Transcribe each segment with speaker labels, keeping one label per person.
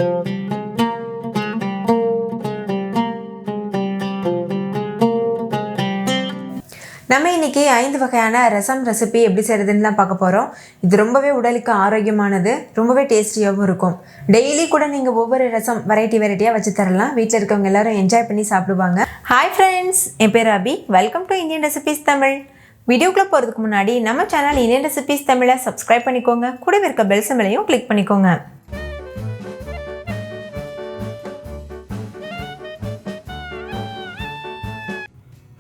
Speaker 1: நம்ம இன்றைக்கி 5 வகையான ரசம் ரெசிபி எப்படி செய்கிறதுன்னு தான் பார்க்க போகிறோம். இது ரொம்பவே உடலுக்கு ஆரோக்கியமானது, ரொம்பவே டேஸ்டியாகவும் இருக்கும். டெய்லி கூட நீங்கள் ஒவ்வொரு ரசம் வெரைட்டியாக வச்சு தரலாம். வீட்டில் இருக்கவங்க எல்லாரும் என்ஜாய் பண்ணி சாப்பிடுவாங்க. ஹாய் ஃப்ரெண்ட்ஸ், என் பேர் Abhi. Welcome to Indian recipes Tamil. வீடியோக்குள்ளே போகிறதுக்கு முன்னாடி நம்ம சேனல் இந்தியன் ரெசிபீஸ் தமிழை சப்ஸ்கிரைப் பண்ணிக்கோங்க. கூடவே இருக்க பெல் சிம்பலையும் கிளிக் பண்ணிக்கோங்க.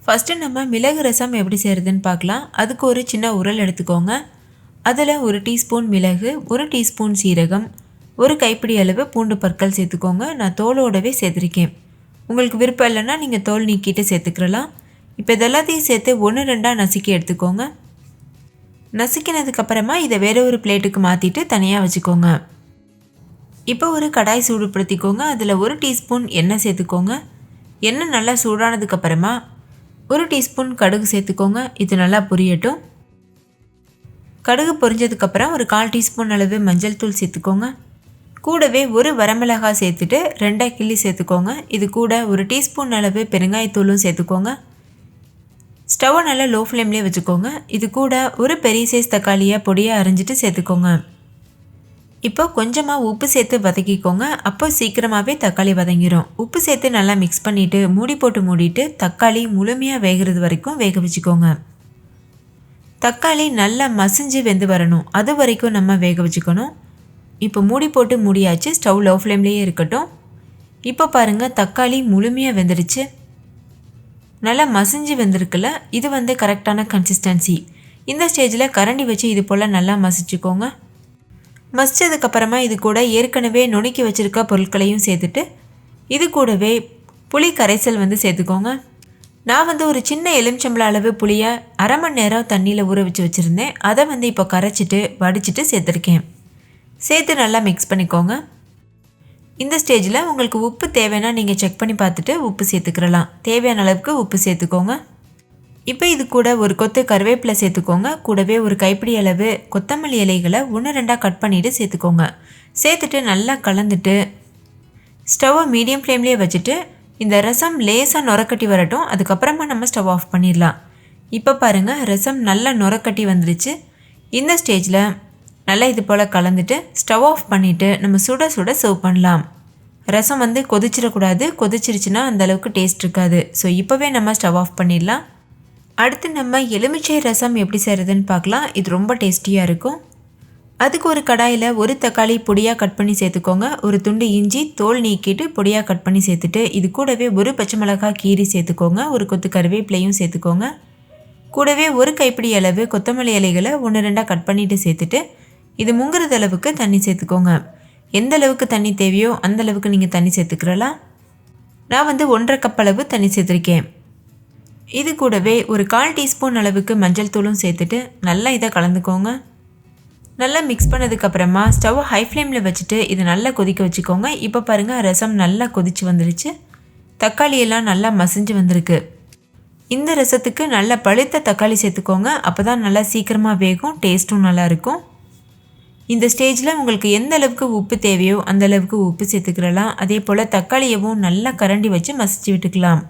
Speaker 1: ஃபஸ்ட்டு நம்ம மிளகு ரசம் எப்படி செய்கிறதுன்னு பார்க்கலாம். அதுக்கு ஒரு சின்ன உரல் எடுத்துக்கோங்க. அதில் 1 டீஸ்பூன் மிளகு, 1 டீஸ்பூன் சீரகம், 1 கைப்பிடி அளவு பூண்டு பற்கள் சேர்த்துக்கோங்க. நான் தோலோடவே சேர்த்துருக்கேன். உங்களுக்கு விருப்பம் இல்லைன்னா நீங்கள் தோல் நீக்கிட்டு சேர்த்துக்கிறலாம். இப்போ இதெல்லாத்தையும் சேர்த்து 1-2 நசுக்கி எடுத்துக்கோங்க. நசுக்கினதுக்கப்புறமா இதை வேறு ஒரு பிளேட்டுக்கு மாற்றிட்டு தனியாக வச்சுக்கோங்க. இப்போ ஒரு கடாய் சூடுபடுத்திக்கோங்க. அதில் 1 டீஸ்பூன் எண்ணெய் சேர்த்துக்கோங்க. எண்ணெய் நல்லா சூடானதுக்கப்புறமா 1 டீஸ்பூன் கடுகு சேர்த்துக்கோங்க. இது நல்லா பொரியட்டும். கடுகு பொரிஞ்சதுக்கப்புறம் ஒரு 1/4 டீஸ்பூன் அளவு மஞ்சள் தூள் சேர்த்துக்கோங்க. கூடவே 1 வரமிளகாய் சேர்த்துட்டு 2 கிள்ளி சேர்த்துக்கோங்க. இது கூட 1 டீஸ்பூன் அளவு பெருங்காயத்தூளும் சேர்த்துக்கோங்க. ஸ்டவ்வை நல்லா லோ ஃப்ளேம்லேயே வச்சுக்கோங்க. இது கூட ஒரு பெரிய சைஸ் தக்காளியை பொடியாக அரிஞ்சிட்டு சேர்த்துக்கோங்க. இப்போ கொஞ்சமாக உப்பு சேர்த்து வதக்கிக்கோங்க. அப்போ சீக்கிரமாகவே தக்காளி வதங்கிடும். உப்பு சேர்த்து நல்லா மிக்ஸ் பண்ணிவிட்டு மூடிட்டு தக்காளி முழுமையாக வேகிறது வரைக்கும் வேக வச்சுக்கோங்க. தக்காளி நல்லா மசிஞ்சு வெந்து வரணும், அது வரைக்கும் நம்ம வேக வச்சுக்கணும். இப்போ மூடியாச்சு. ஸ்டவ் லோ ஃப்ளேம்லேயே இருக்கட்டும். இப்போ பாருங்கள், தக்காளி முழுமையாக வெந்துடுச்சு. நல்லா மசிஞ்சு வெந்திருக்குல்ல, இது கரெக்டான கன்சிஸ்டன்சி. இந்த ஸ்டேஜில் கரண்டி வச்சு இது போல் நல்லா மசிச்சுக்கோங்க. மசிச்சதுக்கப்புறமா இது கூட ஏற்கனவே நுணுக்கி வச்சுருக்க பொருட்களையும் சேர்த்துட்டு இது கூடவே புளி கரைசல் சேர்த்துக்கோங்க. நான் ஒரு சின்ன எலுமிச்சம்பழ அளவு புளியை 1/2 மணி நேரம் தண்ணியில் ஊற வச்சுருந்தேன். அதை இப்போ கரைச்சிட்டு வடிச்சிட்டு சேர்த்துருக்கேன். சேர்த்து நல்லா மிக்ஸ் பண்ணிக்கோங்க. இந்த ஸ்டேஜில் உங்களுக்கு உப்பு தேவைன்னா நீங்கள் செக் பண்ணி பார்த்துட்டு உப்பு சேர்த்துக்கிறலாம். தேவையான அளவுக்கு உப்பு சேர்த்துக்கோங்க. இப்போ இது கூட ஒரு கொத்து கருவேப்பிலை சேர்த்துக்கோங்க. கூடவே ஒரு கைப்பிடி அளவு கொத்தமல்லி இலைகளை 1-2 கட் பண்ணிவிட்டு சேர்த்துக்கோங்க. சேர்த்துட்டு நல்லா கலந்துட்டு ஸ்டவ்வை மீடியம் ஃப்ளேம்லேயே வச்சுட்டு இந்த ரசம் லேசாக நுரக்கட்டி வரட்டும். அதுக்கப்புறமா நம்ம ஸ்டவ் ஆஃப் பண்ணிடலாம். இப்போ பாருங்கள், ரசம் நல்லா நுரக்கட்டி வந்துடுச்சு. இந்த ஸ்டேஜில் நல்லா இது போல் கலந்துட்டு ஸ்டவ் ஆஃப் பண்ணிவிட்டு நம்ம சுட சர்வ் பண்ணலாம். ரசம் கொதிச்சிடக்கூடாது. கொதிச்சிருச்சுன்னா அந்தளவுக்கு டேஸ்ட் இருக்காது. ஸோ இப்போவே நம்ம ஸ்டவ் ஆஃப் பண்ணிடலாம். அடுத்து நம்ம எலுமிச்சை ரசம் எப்படி செய்கிறதுன்னு பார்க்கலாம். இது ரொம்ப டேஸ்டியாக இருக்கும். அதுக்கு ஒரு கடாயில் 1 தக்காளி பொடியாக கட் பண்ணி சேர்த்துக்கோங்க. ஒரு துண்டு இஞ்சி தோல் நீக்கிட்டு பொடியாக கட் பண்ணி சேர்த்துட்டு இது கூடவே 1 பச்சை மிளகாய் கீரி சேர்த்துக்கோங்க. ஒரு கொத்து கருவேப்பிலையும் சேர்த்துக்கோங்க. கூடவே 1 கைப்பிடி அளவு கொத்தமல்லி இலைகளை 1-2 கட் பண்ணிவிட்டு சேர்த்துட்டு இது முங்குறது அளவுக்கு தண்ணி சேர்த்துக்கோங்க. எந்த அளவுக்கு தண்ணி தேவையோ அந்த அளவுக்கு நீங்கள் தண்ணி சேர்த்துக்கிறலாம். நான் 1.5 கப் அளவு தண்ணி சேர்த்துருக்கேன். இது கூடவே ஒரு 1/4 டீஸ்பூன் அளவுக்கு மஞ்சள் தூளும் சேர்த்துட்டு நல்லா இதை கலந்துக்கோங்க. நல்லா மிக்ஸ் பண்ணதுக்கப்புறமா ஸ்டவ் ஹை ஃப்ளேமில் வச்சுட்டு இதை நல்லா கொதிக்க வச்சுக்கோங்க. இப்போ பாருங்கள், ரசம் நல்லா கொதிச்சு வந்துருச்சு. தக்காளியெல்லாம் நல்லா மசிஞ்சு வந்திருக்கு. இந்த ரசத்துக்கு நல்லா பழுத்த தக்காளி சேர்த்துக்கோங்க. அப்போ தான் நல்லா சீக்கிரமாக வேகும், டேஸ்ட்டும் நல்லாயிருக்கும். இந்த ஸ்டேஜில் உங்களுக்கு எந்த அளவுக்கு உப்பு தேவையோ அந்த அளவுக்கு உப்பு சேர்த்துக்கிறலாம். அதே போல் தக்காளியவும் நல்லா கரண்டி வச்சு மசிச்சு விட்டுக்கலாம்.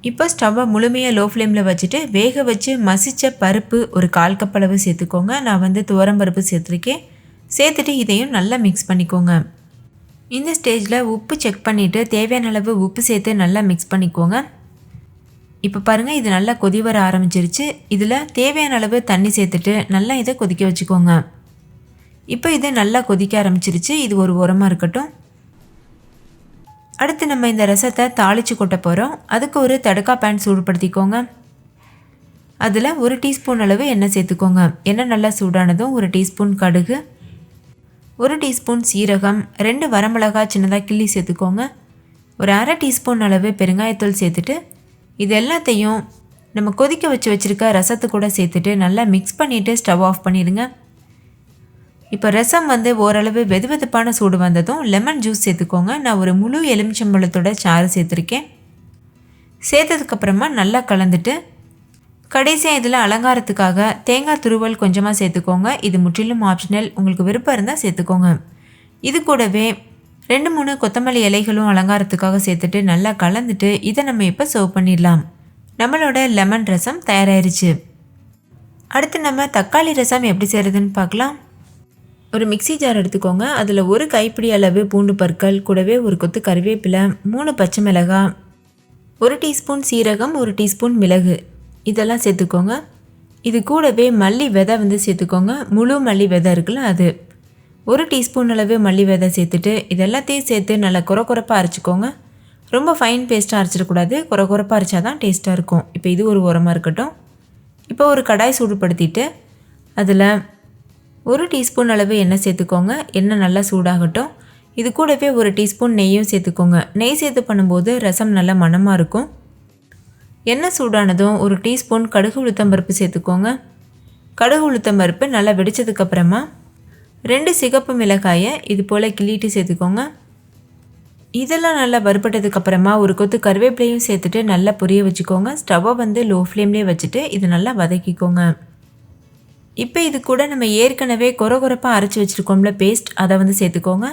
Speaker 1: இப்போ ஸ்டவ்வை முழுமையாக லோ ஃப்ளேமில் வச்சுட்டு வேக வச்சு மசித்த பருப்பு ஒரு 1/4 கப் அளவு சேர்த்துக்கோங்க. நான் துவரம் பருப்பு சேர்த்துருக்கேன். சேர்த்துட்டு இதையும் நல்லா மிக்ஸ் பண்ணிக்கோங்க. இந்த ஸ்டேஜில் உப்பு செக் பண்ணிவிட்டு தேவையான அளவு உப்பு சேர்த்து நல்லா மிக்ஸ் பண்ணிக்கோங்க. இப்போ பாருங்கள், இது நல்லா கொதி வர ஆரம்பிச்சிருச்சு. இதில் தேவையான அளவு தண்ணி சேர்த்துட்டு நல்லா இதை கொதிக்க வச்சுக்கோங்க. இப்போ இது நல்லா கொதிக்க ஆரம்பிச்சிருச்சு. இது ஒரு ஓரமாக இருக்கட்டும். அடுத்து நம்ம இந்த ரசத்தை தாளித்து கொட்ட போகிறோம். அதுக்கு ஒரு தடுக்கா பேன் சூடுபடுத்திக்கோங்க. அதில் 1 டீஸ்பூன் அளவு எண்ணெய் சேர்த்துக்கோங்க. எண்ணெய் நல்லா சூடானதும் 1 டீஸ்பூன் கடுகு, 1 டீஸ்பூன் சீரகம், 2 வரமிளகாய் சின்னதாக கிள்ளி சேர்த்துக்கோங்க. ஒரு 1/2 டீஸ்பூன் அளவு பெருங்காயத்தூள் சேர்த்துட்டு இது எல்லாத்தையும் நம்ம கொதிக்க வச்சுருக்க ரசத்தை கூட சேர்த்துட்டு நல்லா மிக்ஸ் பண்ணிவிட்டு ஸ்டவ் ஆஃப் பண்ணிடுங்க. இப்போ ரசம் ஓரளவு வெதுவெதுப்பான சூடு வந்ததும் லெமன் ஜூஸ் சேர்த்துக்கோங்க. நான் ஒரு முழு எலுமிச்சம்பழத்தோட சாறு சேர்த்துருக்கேன். சேர்த்ததுக்கப்புறமா நல்லா கலந்துட்டு கடைசியாக இதில் அலங்காரத்துக்காக தேங்காய் துருவல் கொஞ்சமாக சேர்த்துக்கோங்க. இது முற்றிலும் ஆப்ஷனல், உங்களுக்கு விருப்பம் இருந்தால் சேர்த்துக்கோங்க. இது கூடவே 2-3 கொத்தமல்லி இலைகளும் அலங்காரத்துக்காக சேர்த்துட்டு நல்லா கலந்துட்டு இதை நம்ம இப்போ சர்வ் பண்ணிடலாம். நம்மளோட லெமன் ரசம் தயாராகிருச்சு. அடுத்து நம்ம தக்காளி ரசம் எப்படி செய்கிறதுன்னு பார்க்கலாம். ஒரு மிக்ஸி ஜார் எடுத்துக்கோங்க. அதில் ஒரு கைப்பிடி அளவு பூண்டு பற்கள், கூடவே ஒரு கொத்து கறிவேப்பிலை, 3 பச்சை மிளகாய், 1 டீஸ்பூன் சீரகம், 1 டீஸ்பூன் மிளகு இதெல்லாம் சேர்த்துக்கோங்க. இது கூடவே மல்லி விதை வந்து சேர்த்துக்கோங்க. முழு மல்லி விதை இருக்குல்ல அது. 1 டீஸ்பூன் அளவு மல்லி விதை சேர்த்துட்டு இதெல்லாத்தையும் சேர்த்து நல்லா குறப்பாக அரைச்சிக்கோங்க. ரொம்ப ஃபைன் பேஸ்ட்டாக அரைச்சிடக்கூடாது. குறப்பாக அரைச்சா தான் டேஸ்ட்டாக இருக்கும். இப்போ இது ஒரு உரமாக இருக்கட்டும். இப்போ ஒரு கடாய் சூடுபடுத்திட்டு அதில் 1 டீஸ்பூன் அளவு எண்ணெய் சேர்த்துக்கோங்க. எண்ணெய் நல்லா சூடாகட்டும். இது கூடவே 1 டீஸ்பூன் நெய்யும் சேர்த்துக்கோங்க. நெய் சேர்த்து பண்ணும்போது ரசம் நல்லா மணமாக இருக்கும். எண்ணெய் சூடானதும் 1 டீஸ்பூன் கடுகு உளுத்தம்பருப்பு சேர்த்துக்கோங்க. கடுகு உளுத்தம்பருப்பு நல்லா வெடித்ததுக்கப்புறமா 2 சிகப்பு மிளகாயை இது போல் கிள்ளிட்டு சேர்த்துக்கோங்க. இதெல்லாம் நல்லா வறுபட்டதுக்கப்புறமா 1 கொத்து கருவேப்பிலையும் சேர்த்துட்டு நல்லா பொரிய வச்சுக்கோங்க. ஸ்டவ்வை வந்து லோ ஃப்ளேம்லேயே வச்சுட்டு இது நல்லா வதக்கிக்கோங்க. இப்போ இது கூட நம்ம ஏற்கனவே குறப்பாக அரைச்சி வச்சுருக்கோம்ல பேஸ்ட், அதை வந்து சேர்த்துக்கோங்க.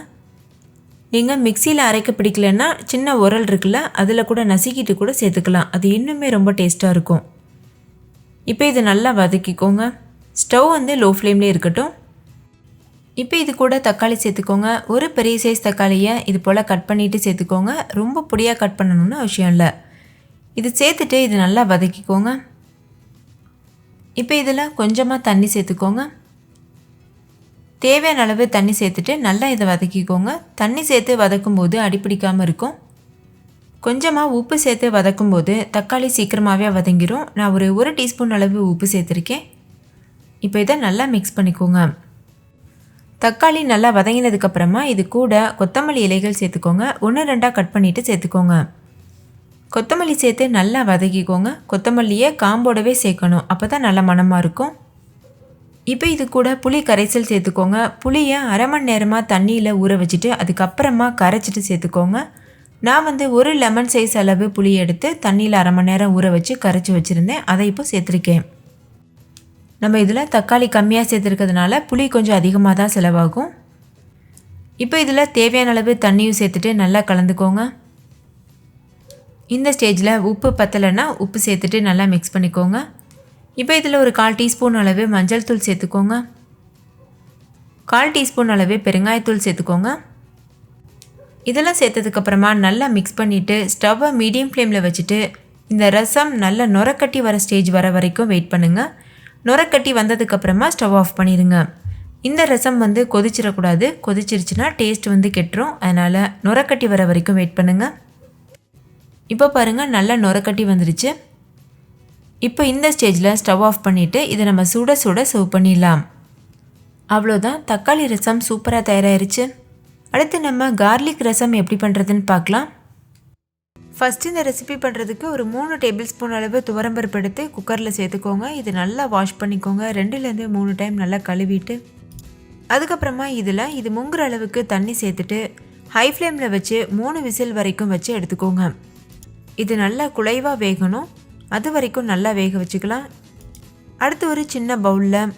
Speaker 1: நீங்கள் மிக்சியில் அரைக்க பிடிக்கலன்னா சின்ன உரல் இருக்குல்ல, அதில் கூட நசுக்கிட்டு கூட சேர்த்துக்கலாம். அது இன்னுமே ரொம்ப டேஸ்ட்டாக இருக்கும். இப்போ இது நல்லா வதக்கிக்கோங்க. ஸ்டவ் வந்து லோ ஃப்ளேம்லேயே இருக்கட்டும். இப்போ இது கூட தக்காளி சேர்த்துக்கோங்க. ஒரு பெரிய சைஸ் தக்காளியை இது போல் கட் பண்ணிவிட்டு சேர்த்துக்கோங்க. ரொம்ப பொடியாக கட் பண்ணணும்னு அவசியம் இல்லை. இது சேர்த்துட்டு இது நல்லா வதக்கிக்கோங்க. இப்போ இதில் கொஞ்சமாக தண்ணி சேர்த்துக்கோங்க. தேவையான அளவு தண்ணி சேர்த்துட்டு நல்லா இதை வதக்கிக்கோங்க. தண்ணி சேர்த்து வதக்கும்போது அடிப்பிடிக்காமல் இருக்கும். கொஞ்சமாக உப்பு சேர்த்து வதக்கும்போது தக்காளி சீக்கிரமாகவே வதங்கிடும். நான் ஒரு 1 டீஸ்பூன் அளவு உப்பு சேர்த்துருக்கேன். இப்போ இதை நல்லா மிக்ஸ் பண்ணிக்கோங்க. தக்காளி நல்லா வதங்கினதுக்கப்புறமா இது கூட கொத்தமல்லி இலைகள் சேர்த்துக்கோங்க. 1-2 கட் பண்ணிவிட்டு சேர்த்துக்கோங்க. கொத்தமல்லி சேர்த்து நல்லா வதக்கிக்கோங்க. கொத்தமல்லியை காம்போடவே சேர்க்கணும், அப்போ தான் நல்ல மணமாக இருக்கும். இப்போ இது கூட புளி கரைசல் சேர்த்துக்கோங்க. புளியை அரை மணி நேரமாக தண்ணியில் ஊற வச்சுட்டு அதுக்கப்புறமா கரைச்சிட்டு சேர்த்துக்கோங்க. நான் வந்து 1 லெமன் சைஸ் அளவு புளி எடுத்து தண்ணியில் அரை மணி நேரம் ஊற வச்சு கரைச்சி வச்சுருந்தேன். அதை இப்போ சேர்த்துருக்கேன். நம்ம இதில் தக்காளி கம்மியாக சேர்த்துருக்கிறதுனால புளி கொஞ்சம் அதிகமாக தான் செலவாகும். இப்போ இதில் தேவையான அளவு தண்ணியும் சேர்த்துட்டு நல்லா கலந்துக்கோங்க. இந்த ஸ்டேஜில் உப்பு பத்தலைன்னா உப்பு சேர்த்துட்டு நல்லா மிக்ஸ் பண்ணிக்கோங்க. இப்போ இதில் ஒரு 1/4 டீஸ்பூன் அளவு மஞ்சள் தூள் சேர்த்துக்கோங்க. 1/4 டீஸ்பூன் அளவு பெருங்காயத்தூள் சேர்த்துக்கோங்க. இதெல்லாம் சேர்த்ததுக்கப்புறமா நல்லா மிக்ஸ் பண்ணிவிட்டு ஸ்டவ்வை மீடியம் ஃப்ளேமில் வச்சுட்டு இந்த ரசம் நல்லா நுரக்கட்டி வர ஸ்டேஜ் வர வரைக்கும் வெயிட் பண்ணுங்கள். நுரக்கட்டி வந்ததுக்கப்புறமா ஸ்டவ் ஆஃப் பண்ணிடுங்க. இந்த ரசம் வந்து கொதிச்சிடக்கூடாது. கொதிச்சிருச்சுன்னா டேஸ்ட் வந்து கெட்டுரும். அதனால் நுரக்கட்டி வர வரைக்கும் வெயிட் பண்ணுங்கள். இப்போ பாருங்கள் நல்லா நுரக்கட்டி வந்துருச்சு. இப்போ இந்த ஸ்டேஜில் ஸ்டவ் ஆஃப் பண்ணிவிட்டு இதை நம்ம சுட சுட சர்வ் பண்ணிடலாம். அவ்வளோதான், தக்காளி ரசம் சூப்பராக தயாராகிருச்சு. அடுத்து நம்ம கார்லிக் ரசம் எப்படி பண்ணுறதுன்னு பார்க்கலாம். ஃபஸ்ட்டு இந்த ரெசிபி பண்ணுறதுக்கு ஒரு 3 டேபிள் ஸ்பூன் அளவு துவரம்பருப்பு எடுத்து குக்கரில் சேர்த்துக்கோங்க. இது நல்லா வாஷ் பண்ணிக்கோங்க. 2-3 டைம் நல்லா கழுவிட்டு அதுக்கப்புறமா இது முங்குற அளவுக்கு தண்ணி சேர்த்துட்டு ஹை ஃப்ளேமில் வச்சு 3 விசில் வரைக்கும் வச்சு எடுத்துக்கோங்க. இது நல்லா குழைவாக வேகணும். அது வரைக்கும் நல்லா வேக வச்சுக்கலாம். அடுத்து ஒரு சின்ன பவுலில்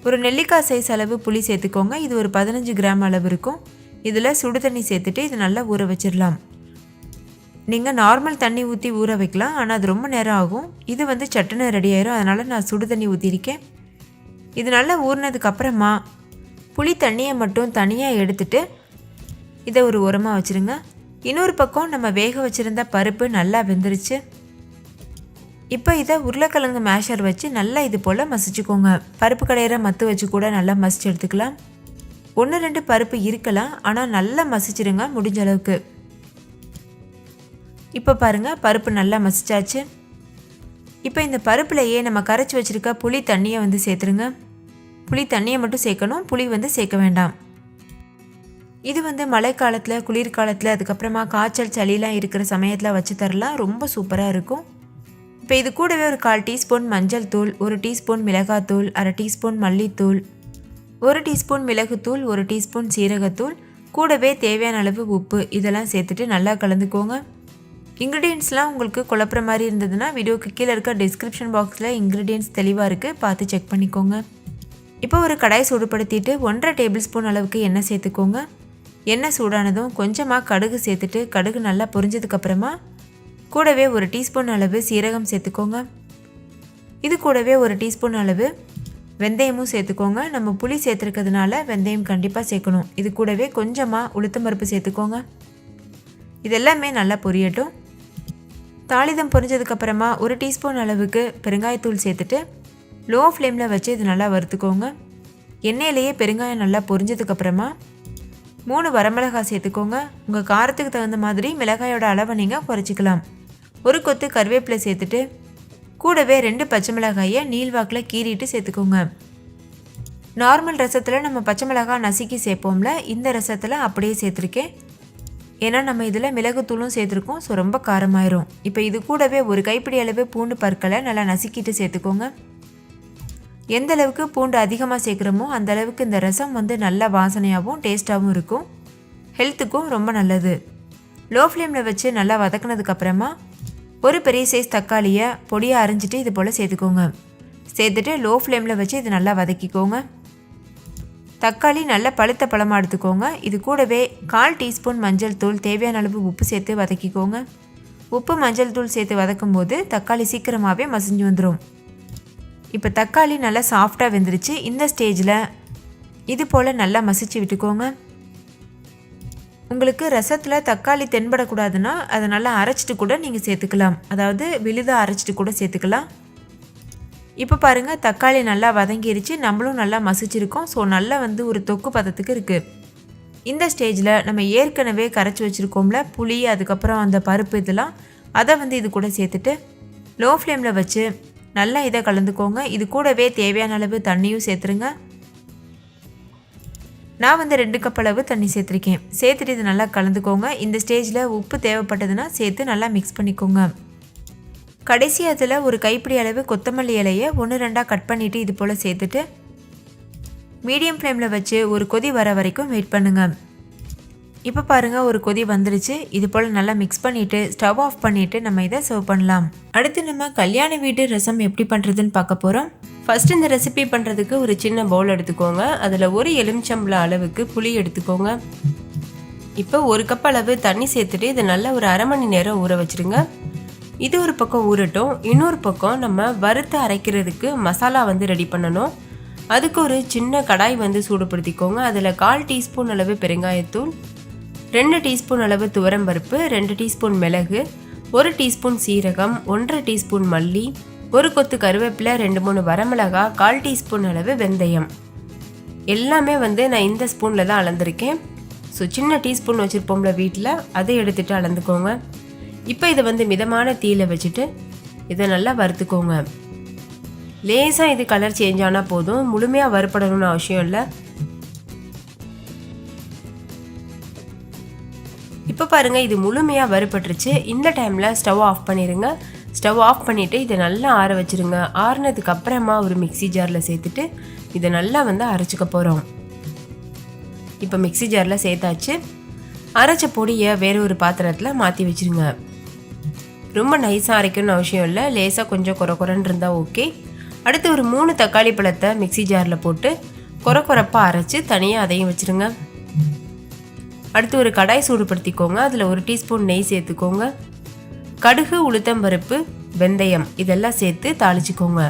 Speaker 1: ஒரு நெல்லிக்காய் சைஸ் அளவு புளி சேர்த்துக்கோங்க. இது ஒரு 15 கிராம் அளவு இருக்கும். இதில் சுடு தண்ணி சேர்த்துட்டு இது நல்லா ஊற வச்சிடலாம். நீங்கள் நார்மல் தண்ணி ஊற்றி ஊற வைக்கலாம், ஆனால் அது ரொம்ப நேரம் ஆகும். இது வந்து சட்டுன்னு ரெடி ஆயிரும். அதனால் நான் சுடு தண்ணி ஊற்றிருக்கேன். இது நல்லா ஊறினதுக்கப்புறமா புளி தண்ணியை மட்டும் தனியாக எடுத்துட்டு இதை ஒரு உரமாக வச்சுருங்க. இன்னொரு பக்கம் நம்ம வேக வச்சுருந்த பருப்பு நல்லா வெந்துருச்சு. இப்போ இதை உருளைக்கிழங்கு மேஷர் வச்சு நல்லா இது போல் மசிச்சுக்கோங்க. பருப்பு கடையிற மத்து வச்சு கூட நல்லா மசிச்சு எடுத்துக்கலாம். 1-2 பருப்பு இருக்கலாம், ஆனால் நல்லா மசிச்சிருங்க முடிஞ்ச அளவுக்கு. இப்போ பாருங்கள் பருப்பு நல்லா மசிச்சாச்சு. இப்போ இந்த பருப்புலையே நம்ம கரைச்சி வச்சுருக்க புளி தண்ணியை வந்து சேர்த்துருங்க. புளி தண்ணியை மட்டும் சேர்க்கணும், புளி வந்து சேர்க்க வேண்டாம். இது வந்து மழைக்காலத்தில், குளிர்காலத்தில், அதுக்கப்புறமா காய்ச்சல் சளிலாம் இருக்கிற சமயத்தில் வச்சு தரலாம். ரொம்ப சூப்பராக இருக்கும். இப்போ இது கூடவே ஒரு 1/4 டீஸ்பூன் மஞ்சள் தூள், 1 டீஸ்பூன் மிளகாத்தூள், அரை டீஸ்பூன் மல்லித்தூள், 1 டீஸ்பூன் மிளகுத்தூள், 1 டீஸ்பூன் சீரகத்தூள், கூடவே தேவையான அளவு உப்பு இதெல்லாம் சேர்த்துட்டு நல்லா கலந்துக்கோங்க. இன்க்ரீடியன்ட்ஸ்லாம் உங்களுக்கு குழப்புற மாதிரி இருந்ததுன்னா வீடியோக்கு கீழே இருக்க டிஸ்கிரிப்ஷன் பாக்ஸில் இன்க்ரீடியன்ட்ஸ் தெளிவாக இருக்குது, பார்த்து செக் பண்ணிக்கோங்க. இப்போ ஒரு கடாய் சூடுபடுத்திட்டு 1.5 டேபிள் ஸ்பூன் அளவுக்கு எண்ணெய் சேர்த்துக்கோங்க. எண்ணெய் சூடானதும் கொஞ்சமாக கடுகு சேர்த்துட்டு கடுகு நல்லா பொரிஞ்சதுக்கப்புறமா கூடவே 1 டீஸ்பூன் அளவு சீரகம் சேர்த்துக்கோங்க. இது கூடவே 1 டீஸ்பூன் அளவு வெந்தயமும் சேர்த்துக்கோங்க. நம்ம புளி சேர்த்துருக்கிறதுனால வெந்தயம் கண்டிப்பாக சேர்க்கணும். இது கூடவே கொஞ்சமாக உளுத்தம்பருப்பு சேர்த்துக்கோங்க. இதெல்லாமே நல்லா பொரியட்டும். தாளிதம் பொரிஞ்சதுக்கப்புறமா 1 டீஸ்பூன் அளவுக்கு பெருங்காயத்தூள் சேர்த்துட்டு லோ ஃப்ளேமில் வச்சு இது நல்லா வறுத்துக்கோங்க. எண்ணெயிலேயே பெருங்காயம் நல்லா பொரிஞ்சதுக்கப்புறமா 3 வரமிளகாய் சேர்த்துக்கோங்க. உங்கள் காரத்துக்கு தகுந்த மாதிரி மிளகாயோட அளவை நீங்கள் குறைச்சிக்கலாம். 1 கொத்து கருவேப்பிலை சேர்த்துட்டு கூடவே 2 பச்சை மிளகாயை நீள்வாக்கில் கீறிட்டு சேர்த்துக்கோங்க. நார்மல் ரசத்தில் நம்ம பச்சை மிளகாய் நசுக்கி சேர்ப்போம்ல, இந்த ரசத்தில் அப்படியே சேர்த்துருக்கேன். ஏன்னா நம்ம இதில் மிளகுத்தூளும் சேர்த்துருக்கோம். ஸோ ரொம்ப காரமாயிரும். இப்போ இது கூடவே 1 கைப்பிடி அளவு பூண்டு பற்களை நல்லா நசுக்கிட்டு சேர்த்துக்கோங்க. எந்த அளவுக்கு பூண்டு அதிகமாக சேர்க்குறோமோ அந்த அளவுக்கு இந்த ரசம் வந்து நல்லா வாசனையாகவும் டேஸ்ட்டாகவும் இருக்கும். ஹெல்த்துக்கும் ரொம்ப நல்லது. லோ ஃப்ளேமில் வச்சு நல்லா வதக்கினதுக்கப்புறமா 1 பெரிய சைஸ் தக்காளியை பொடியாக அரிஞ்சிட்டு இது போல் சேர்த்துக்கோங்க. சேர்த்துட்டு லோ ஃப்ளேமில் வச்சு இது நல்லா வதக்கிக்கோங்க. தக்காளி நல்லா பழுத்த பழமாக எடுத்துக்கோங்க. இது கூடவே 1/4 டீஸ்பூன் மஞ்சள் தூள், தேவையான அளவு உப்பு சேர்த்து வதக்கிக்கோங்க. உப்பு மஞ்சள் தூள் சேர்த்து வதக்கும் போது தக்காளி சீக்கிரமாகவே மசிஞ்சு வந்துடும். இப்போ தக்காளி நல்லா சாஃப்டாக வெந்துருச்சு. இந்த ஸ்டேஜில் இது போல் நல்லா மசிச்சு விட்டுக்கோங்க. உங்களுக்கு ரசத்தில் தக்காளி தென்படக்கூடாதுன்னா அதை நல்லா அரைச்சிட்டு கூட நீங்கள் சேர்த்துக்கலாம். அதாவது விழுதாக அரைச்சிட்டு கூட சேர்த்துக்கலாம். இப்போ பாருங்கள், தக்காளி நல்லா வதங்கிருச்சு, நம்மளும் நல்லா மசிச்சிருக்கோம். ஸோ நல்லா வந்து ஒரு தொக்கு பதத்துக்கு இருக்குது. இந்த ஸ்டேஜில் நம்ம ஏற்கனவே கரைச்சி வச்சுருக்கோம்ல புளி, அதுக்கப்புறம் அந்த பருப்பு, இதெல்லாம் அதை வந்து இது கூட சேர்த்துட்டு லோ ஃப்ளேமில் வச்சு நல்லா இதை கலந்துக்கோங்க. இது கூடவே தேவையான அளவு தண்ணியும் சேர்த்துருங்க. நான் வந்து 2 கப் அளவு தண்ணி சேர்த்துருக்கேன். சேர்த்துட்டு இது நல்லா கலந்துக்கோங்க. இந்த ஸ்டேஜில் உப்பு தேவைப்பட்டதுன்னா சேர்த்து நல்லா மிக்ஸ் பண்ணிக்கோங்க. கடைசி அதில் 1 கைப்பிடி அளவு கொத்தமல்லி இலையை 1-2 கட் பண்ணிவிட்டு இது போல் சேர்த்துட்டு மீடியம் ஃப்ளேமில் வச்சு ஒரு கொதி வர வரைக்கும் வெயிட் பண்ணுங்கள். இப்போ பாருங்கள், ஒரு கொதி வந்துருச்சு. இது போல் நல்லா மிக்ஸ் பண்ணிவிட்டு ஸ்டவ் ஆஃப் பண்ணிவிட்டு நம்ம இதை சர்வ் பண்ணலாம். அடுத்து நம்ம கல்யாண வீட்டு ரசம் எப்படி பண்ணுறதுன்னு பார்க்க போகிறோம். ஃபஸ்ட்டு இந்த ரெசிபி பண்ணுறதுக்கு ஒரு சின்ன பவுல் எடுத்துக்கோங்க. அதில் 1 எலுமிச்சம்பழம் அளவுக்கு புளி எடுத்துக்கோங்க. இப்போ 1 கப் அளவு தண்ணி சேர்த்துட்டு இதை நல்லா ஒரு அரை மணி நேரம் ஊற வச்சுருங்க. இது ஒரு பக்கம் ஊறட்டும். இன்னொரு பக்கம் நம்ம வறுத்து அரைக்கிறதுக்கு மசாலா வந்து ரெடி பண்ணணும். அதுக்கு ஒரு சின்ன கடாய் வந்து சூடுபடுத்திக்கோங்க. அதில் 1/4 டீஸ்பூன் அளவு பெருங்காயத்தூள், 2 டீஸ்பூன் அளவு துவரம்பருப்பு, 2 டீஸ்பூன் மிளகு, 1 டீஸ்பூன் சீரகம், 1/2 டீஸ்பூன் மல்லி, 1 கொத்து கருவேப்பிலை, 2-3 வரமிளகாய், 1/4 டீஸ்பூன் அளவு வெந்தயம். எல்லாமே வந்து நான் இந்த ஸ்பூனில் தான் அளந்திருக்கேன். ஸோ சின்ன டீஸ்பூன் வச்சுருப்போம்ல வீட்டில், அதை எடுத்துகிட்டு அளந்துக்கோங்க. இப்போ இதை வந்து மிதமான தீயில வச்சுட்டு இதை நல்லா வறுத்துக்கோங்க. லேசாக இது கலர் சேஞ்ச் ஆனால் போதும், முழுமையாக வறுப்படணும்னு அவசியம் இல்லை. இப்போ பாருங்கள், இது முழுமையாக வறுபட்டுருச்சு. இந்த டைமில் ஸ்டவ் ஆஃப் பண்ணிடுங்க. ஸ்டவ் ஆஃப் பண்ணிவிட்டு இதை நல்லா ஆற வச்சுருங்க. ஆறுனதுக்கு அப்புறமா ஒரு மிக்சி ஜாரில் சேர்த்துட்டு இதை நல்லா வந்து அரைச்சிக்க போகிறோம். இப்போ மிக்சி ஜாரில் சேர்த்தாச்சு. அரைச்ச பொடியை வேறு ஒரு பாத்திரத்தில் மாற்றி வச்சுருங்க. ரொம்ப நைஸாக அரைக்கணும்னு அவசியம் இல்லை, லேசாக கொஞ்சம் குறன்னு இருந்தால் ஓகே. அடுத்து ஒரு 3 தக்காளி பழத்தை மிக்சி ஜாரில் போட்டு குறப்பாக அரைச்சி தனியாக அதையும் வச்சுருங்க. அடுத்து ஒரு கடாய் சூடுபடுத்திக்கோங்க. அதில் 1 டீஸ்பூன் நெய் சேர்த்துக்கோங்க. கடுகு, உளுத்தம்பருப்பு, வெந்தயம் இதெல்லாம் சேர்த்து தாளிச்சிக்கோங்க.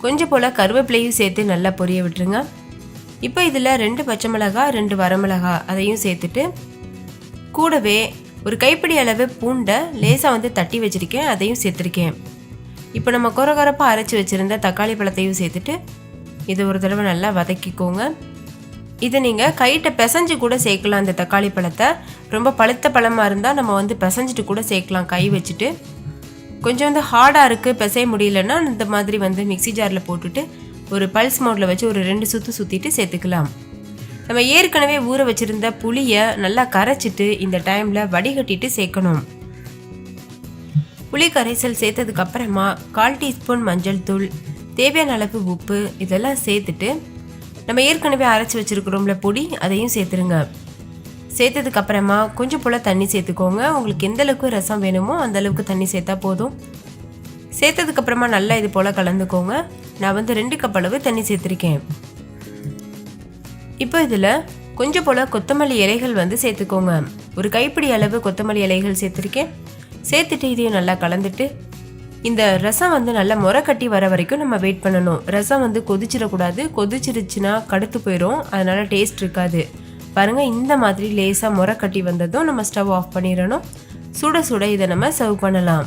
Speaker 1: கொஞ்சம் போல் கருவேப்பிலையும் சேர்த்து நல்லா பொரிய விட்டுருங்க. இப்போ இதில் 2 பச்சை மிளகாய், 2 வரமிளகாய் அதையும் சேர்த்துட்டு கூடவே ஒரு கைப்பிடி அளவு பூண்டை லேசாக வந்து தட்டி வச்சுருக்கேன், அதையும் சேர்த்துருக்கேன். இப்போ நம்ம குறப்பாக அரைச்சி வச்சுருந்த தக்காளி பழத்தையும் சேர்த்துட்டு இது ஒரு தடவை நல்லா வதக்கிக்கோங்க. இதை நீங்கள் கைட்ட பிசைஞ்சு கூட சேர்க்கலாம். அந்த தக்காளி பழத்தை ரொம்ப பழுத்த பழமாக இருந்தால் நம்ம வந்து பிசைஞ்சிட்டு கூட சேர்க்கலாம் கை வச்சுட்டு. கொஞ்சம் வந்து ஹார்டாக இருக்குது, பிசைய முடியலன்னா இந்த மாதிரி வந்து மிக்சி ஜாரில் போட்டுட்டு ஒரு பல்ஸ் மோடில் வச்சு ஒரு 2 சுற்று சுற்றிட்டு சேர்த்துக்கலாம். நம்ம ஏற்கனவே ஊற வச்சுருந்த புளியை நல்லா கரைச்சிட்டு இந்த டைமில் வடிகட்டிட்டு சேர்க்கணும். புளி கரைசல் சேர்த்ததுக்கப்புறமா 1/4 டீஸ்பூன் மஞ்சள் தூள், தேவையான அளவு உப்பு இதெல்லாம் சேர்த்துட்டு நம்ம ஏற்கனவே அரைச்சி வச்சுருக்கிறோம்ல பொடி, அதையும் சேர்த்துருங்க. சேர்த்ததுக்கப்புறமா கொஞ்சம் போல் தண்ணி சேர்த்துக்கோங்க. உங்களுக்கு எந்த அளவுக்கு ரசம் வேணுமோ அந்த அளவுக்கு தண்ணி சேர்த்தா போதும். சேர்த்ததுக்கப்புறமா நல்லா இது போல் கலந்துக்கோங்க. நான் வந்து 2 கப் அளவு தண்ணி சேர்த்துருக்கேன். இப்போ இதில்
Speaker 2: கொஞ்சம் போல் கொத்தமல்லி இலைகள் வந்து சேர்த்துக்கோங்க. ஒரு கைப்பிடி அளவு கொத்தமல்லி இலைகள் சேர்த்துருக்கேன். சேர்த்துட்டு இதையும் நல்லா கலந்துட்டு இந்த ரசம் வந்து நல்லா முறை கட்டி வர வரைக்கும் நம்ம வெயிட் பண்ணணும். ரசம் வந்து கொதிச்சிடக்கூடாது, கொதிச்சிருச்சுன்னா கடுத்து போயிடும், அதனால் டேஸ்ட் இருக்காது. பாருங்கள், இந்த மாதிரி லேசாக முறை கட்டி வந்ததும் நம்ம ஸ்டவ் ஆஃப் பண்ணிடணும். சுட சுட இதை நம்ம சர்வ் பண்ணலாம்.